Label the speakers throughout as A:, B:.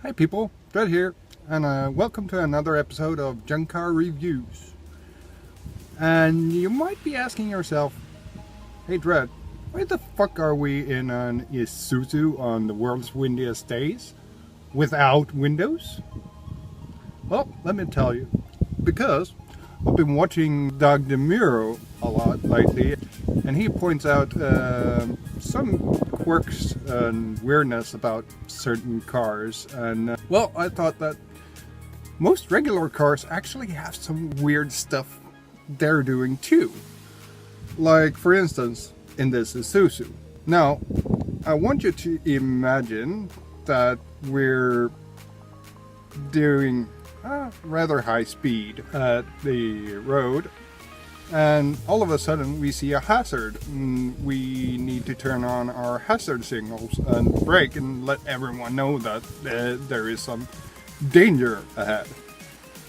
A: Hi people, Dred here, and welcome to another episode of JunkCar Reviews. And you might be asking yourself, hey Dred, why the fuck are we in an Isuzu on the world's windiest days without windows? Well, let me tell you, because I've been watching Doug Demuro a lot lately, and he points out some quirks and weirdness about certain cars, and well, I thought that most regular cars actually have some weird stuff they're doing too. Like, for instance, in this Isuzu. Now, I want you to imagine that we're doing rather high speed at the road, and all of a sudden we see a hazard. We need to turn on our hazard signals and brake and let everyone know that there is some danger ahead.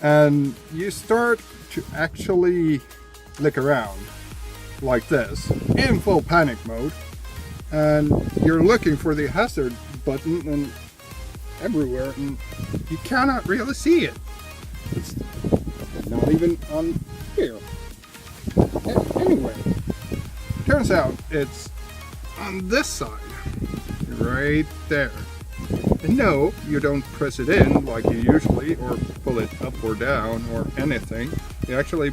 A: And you start to actually look around like this in full panic mode, and you're looking for the hazard button and everywhere, and you cannot really see it. It's not even on here. Anyway, turns out it's on this side, right there. And no, you don't press it in like you usually, or pull it up or down or anything. You actually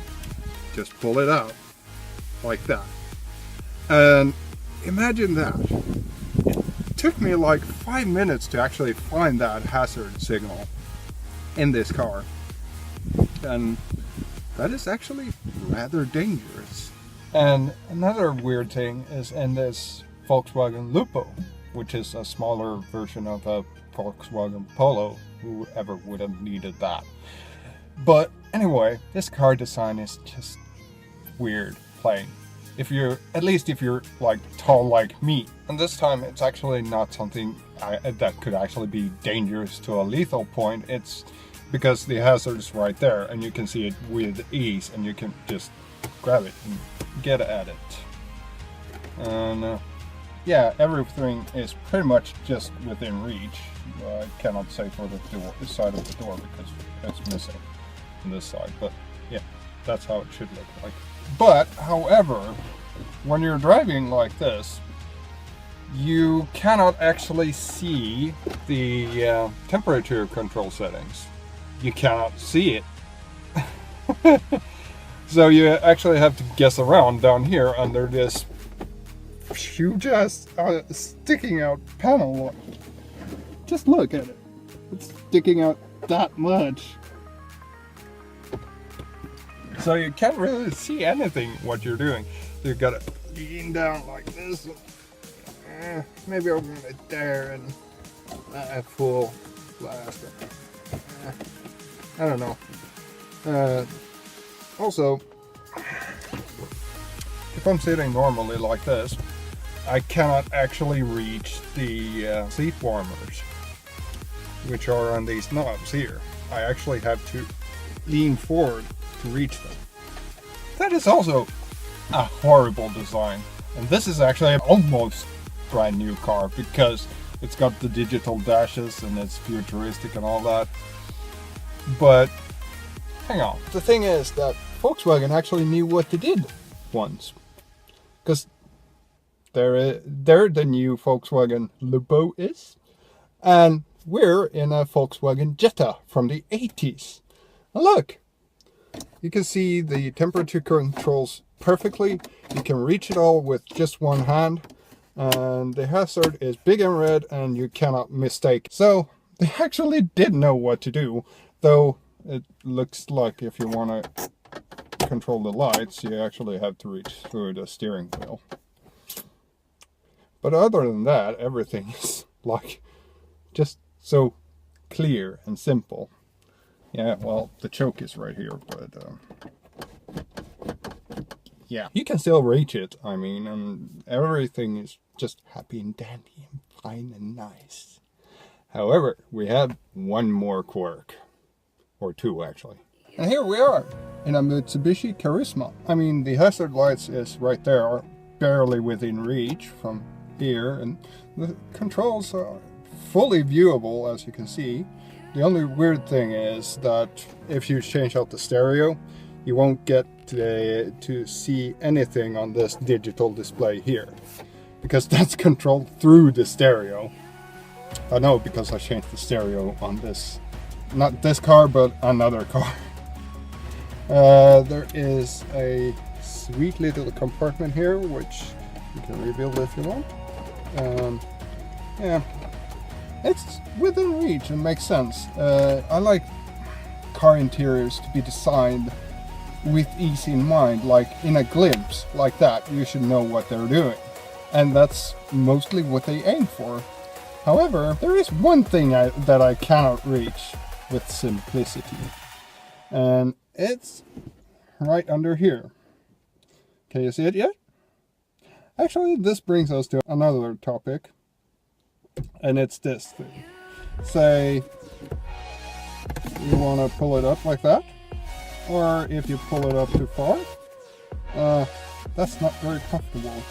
A: just pull it out like that. And imagine that. It took me like 5 minutes to actually find that hazard signal in this car. And that is actually rather dangerous. And another weird thing is in this Volkswagen Lupo, which is a smaller version of a Volkswagen Polo. Whoever would have needed that. But anyway, this car design is just weird, plain. At least if you're like tall like me. And this time it's actually not something that could actually be dangerous to a lethal point. It's because the hazard is right there and you can see it with ease, and you can just grab it and get at it. And yeah, everything is pretty much just within reach. I cannot say for the side of the door because it's missing on this side, but yeah, that's how it should look like. But however, when you're driving like this, you cannot actually see the temperature control settings. You cannot see it. So you actually have to guess around down here under this huge ass sticking out panel. Just look at it. It's sticking out that much. So you can't really see anything what you're doing. You gotta lean down like this. Maybe open it there and at full blast. I don't know. Also, if I'm sitting normally like this, I cannot actually reach the seat warmers, which are on these knobs here. I actually have to lean forward to reach them. That is also a horrible design. And this is actually an almost brand new car because it's got the digital dashes and it's futuristic and all that. But hang on. The thing is that Volkswagen actually knew what they did once. Because they're the new Volkswagen Lupo is. And we're in a Volkswagen Jetta from the 80s. And look, you can see the temperature controls perfectly. You can reach it all with just one hand. And the hazard is big and red and you cannot mistake. So they actually did know what to do. Though it looks like if you want to control the lights, you actually have to reach through the steering wheel. But other than that, everything is like just so clear and simple. Yeah, well, the choke is right here, but yeah, you can still reach it. I mean, and everything is just happy and dandy and fine and nice. However, we have one more quirk. Or two, actually. And here we are in a Mitsubishi Charisma. I mean, the hazard lights is right there, barely within reach from here, and the controls are fully viewable, as you can see. The only weird thing is that if you change out the stereo, you won't get to see anything on this digital display here, because that's controlled through the stereo. I know, because I changed the stereo on this, not this car, but another car. There is a sweet little compartment here, which you can rebuild if you want. Yeah, it's within reach and makes sense. I like car interiors to be designed with ease in mind, like in a glimpse like that. You should know what they're doing, and that's mostly what they aim for. However, there is one thing that I cannot reach with simplicity, and it's right under here. Can you see it yet? Actually, this brings us to another topic, and it's this thing. Say you want to pull it up like that, or if you pull it up too far, that's not very comfortable.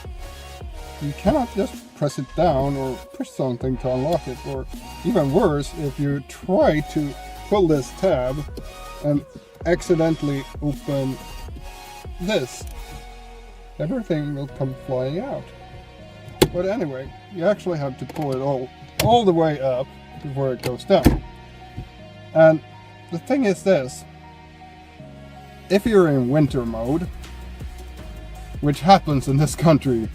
A: You cannot just press it down or push something to unlock it, or even worse, if you try to pull this tab and accidentally open this, everything will come flying out. But anyway, you actually have to pull it all the way up before it goes down. And the thing is this: if you're in winter mode, which happens in this country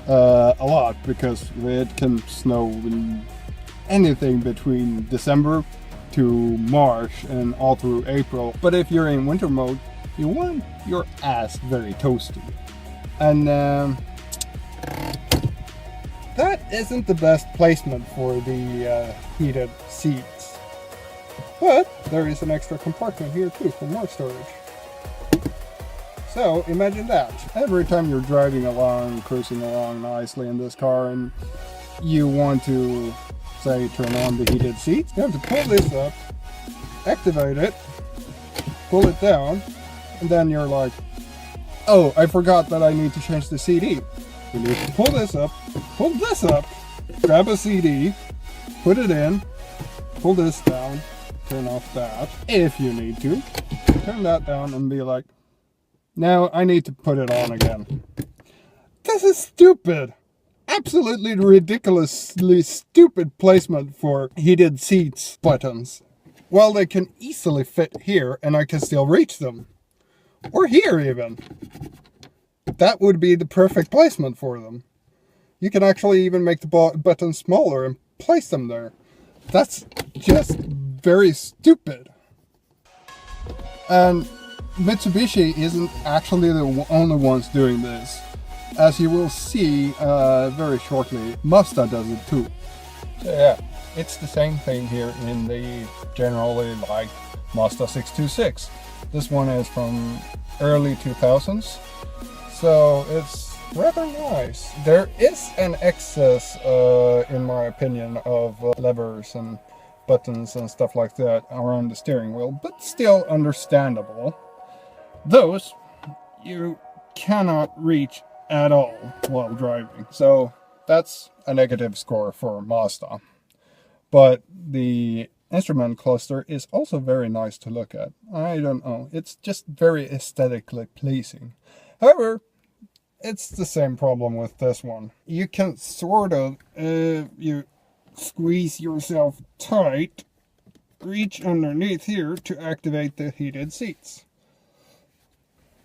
A: a lot, because it can snow in anything between December to March and all through April. But if you're in winter mode, you want your ass very toasty. And that isn't the best placement for the heated seats. But there is an extra compartment here too for more storage. So imagine that. Every time you're driving along, cruising along nicely in this car, and you want to, say, turn on the heated seats, you have to pull this up, activate it, pull it down, and then you're like, oh, I forgot that I need to change the CD. You need to pull this up, grab a CD, put it in, pull this down, turn off that, if you need to, turn that down and be like, now I need to put it on again. This is stupid. Absolutely ridiculously stupid placement for heated seats buttons. Well, they can easily fit here and I can still reach them. Or here even. That would be the perfect placement for them. You can actually even make the buttons smaller and place them there. That's just very stupid. And Mitsubishi isn't actually the only ones doing this. As you will see very shortly, Mazda does it too. So yeah, it's the same thing here in the generally like Mazda 626. This one is from early 2000s, so it's rather nice. There is an excess, in my opinion, of levers and buttons and stuff like that around the steering wheel, but still understandable. Those you cannot reach at all while driving, so that's a negative score for Mazda. But the instrument cluster is also very nice to look at. I don't know, it's just very aesthetically pleasing. However, it's the same problem with this one. You can sort of, if you squeeze yourself tight, reach underneath here to activate the heated seats.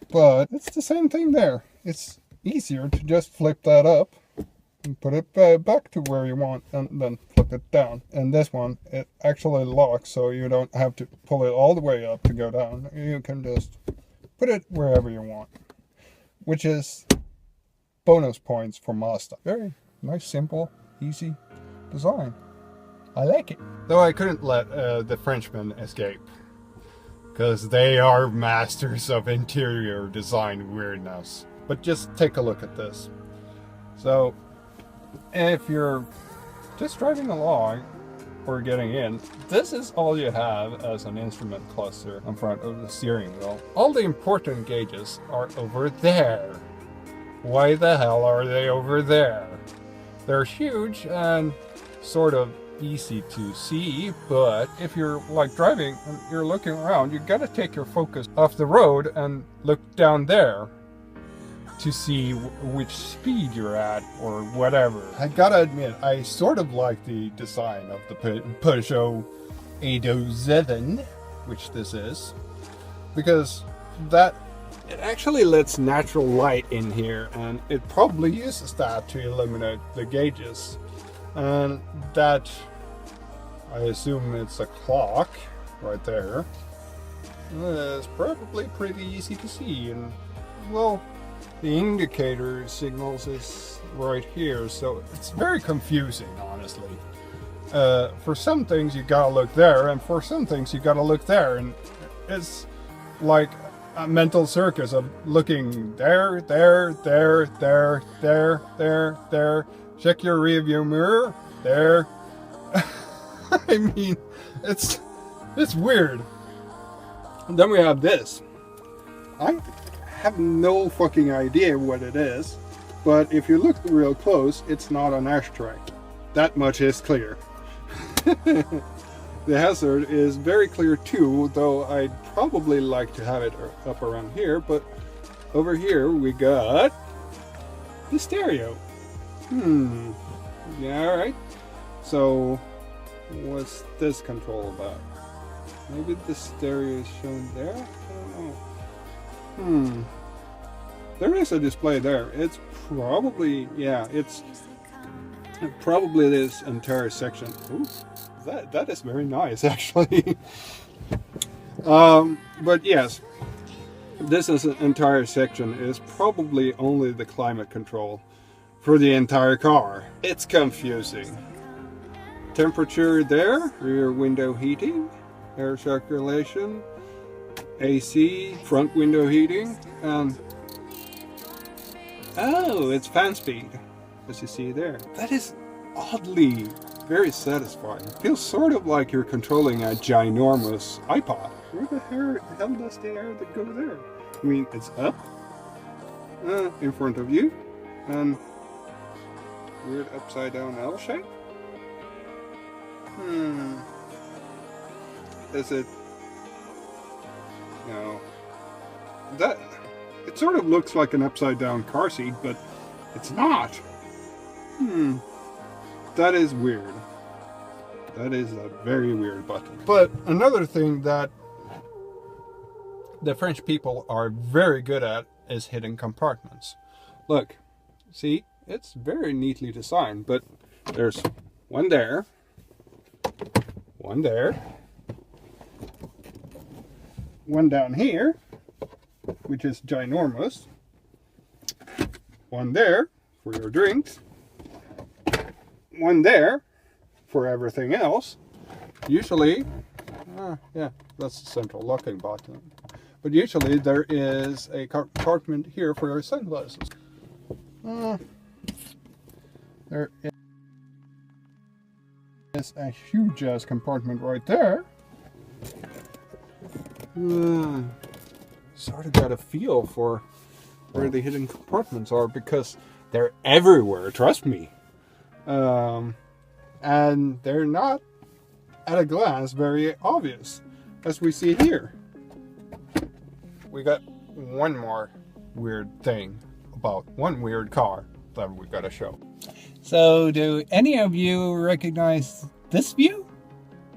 A: But it's the same thing there. It's easier to just flip that up and put it back to where you want and then flip it down. And this one, it actually locks, so you don't have to pull it all the way up to go down. You can just put it wherever you want, which is bonus points for Mazda. Very nice, simple, easy design. I like it. Though I couldn't let the Frenchmen escape, because they are masters of interior design weirdness. But just take a look at this. So, if you're just driving along or getting in, this is all you have as an instrument cluster in front of the steering wheel. All the important gauges are over there. Why the hell are they over there? They're huge, and sort of easy to see, but if you're like driving and you're looking around, you gotta take your focus off the road and look down there to see which speed you're at or whatever. I gotta admit, I sort of like the design of the Peugeot 807, which this is, because that it actually lets natural light in here, and it probably uses that to illuminate the gauges. And that, I assume it's a clock right there. It's probably pretty easy to see, and well, the indicator signals is right here, so it's very confusing, honestly. For some things you gotta look there, and for some things you gotta look there, and it's like a mental circus of looking there, there, there, there, there, there, there. Check your rearview mirror, there. I mean, it's weird. And then we have this. I have no fucking idea what it is, but if you look real close, it's not an ashtray. That much is clear. The hazard is very clear too, though I'd probably like to have it up around here, but over here we got the stereo. Yeah, alright. So, what's this control about? Maybe the stereo is shown there? I don't know. There is a display there. It's probably, yeah, it's probably this entire section. Ooh, that is very nice, actually. But yes, this is an entire section is probably only the climate control for the entire car. It's confusing. Temperature there, rear window heating, air circulation, AC, front window heating, and oh, it's fan speed, as you see there. That is oddly very satisfying. It feels sort of like you're controlling a ginormous iPod. Where the hell does the air that go there? I mean, it's up, in front of you, and weird upside down L shape. Is it? No. That it sort of looks like an upside down car seat, but it's not. That is weird. That is a very weird button. But another thing that the French people are very good at is hidden compartments. Look, see, it's very neatly designed, but there's one there, one there, one down here, which is ginormous, one there for your drinks, one there for everything else. Usually, yeah, that's the central locking button. But usually there is a compartment here for your sunglasses. There is a huge ass compartment right there. Sort of got a feel for where the hidden compartments are because they're everywhere, trust me. And they're not at a glance very obvious, as we see here. We got one more weird thing about one weird car that we gotta show. So, do any of you recognize this view?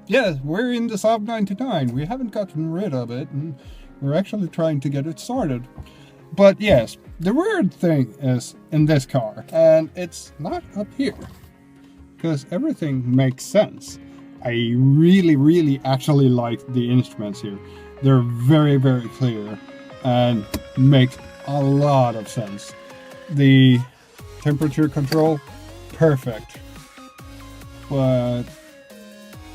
A: Yes, we're in the Saab 99. We haven't gotten rid of it, and we're actually trying to get it started. But yes, the weird thing is in this car, and it's not up here, because everything makes sense. I really actually like the instruments here. They're very clear and make a lot of sense. The temperature control, perfect. But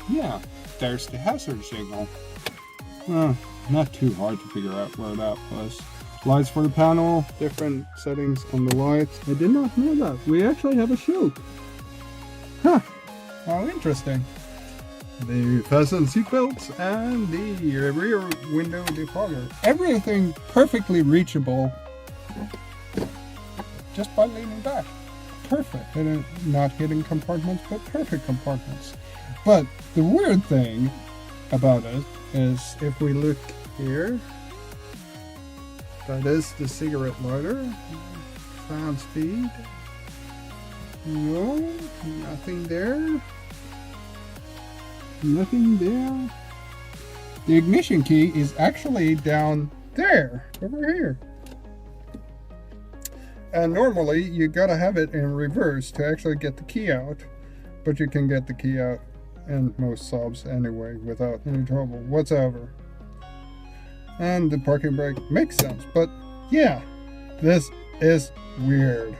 A: yeah, there's the hazard signal. Not too hard to figure out where that was. Lights for the panel, different settings on the lights. I did not know that. We actually have a show. Huh, how interesting. The fasten seatbelts and the rear window defogger. Everything perfectly reachable just by leaning back. perfect. Not hidden compartments, but perfect compartments. But the weird thing about it is if we look here, that is the cigarette lighter. Fan speed. No, nothing there. Nothing there. The ignition key is actually down there, over here. And normally you gotta have it in reverse to actually get the key out, but you can get the key out in most Saabs anyway without any trouble whatsoever. And the parking brake makes sense, but yeah, this is weird.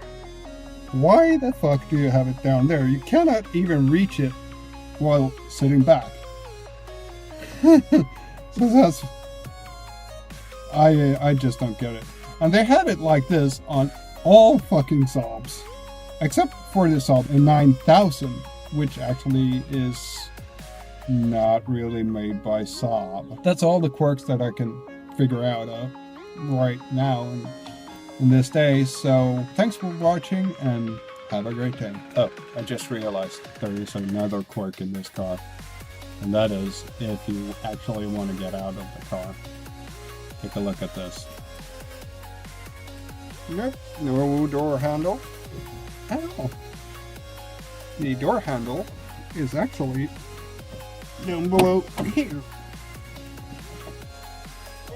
A: Why the fuck do you have it down there? You cannot even reach it while sitting back. So that's, I just don't get it. And they have it like this on all fucking Saabs, except for the Saab in 9000, which actually is not really made by Saab. That's all the quirks that I can figure out right now in this day. So thanks for watching and have a great day. Oh, I just realized there is another quirk in this car, and that is if you actually want to get out of the car. Take a look at this. Yep, no door handle. Ow. The door handle is actually down below here.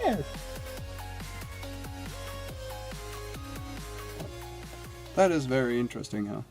A: There. That is very interesting, huh?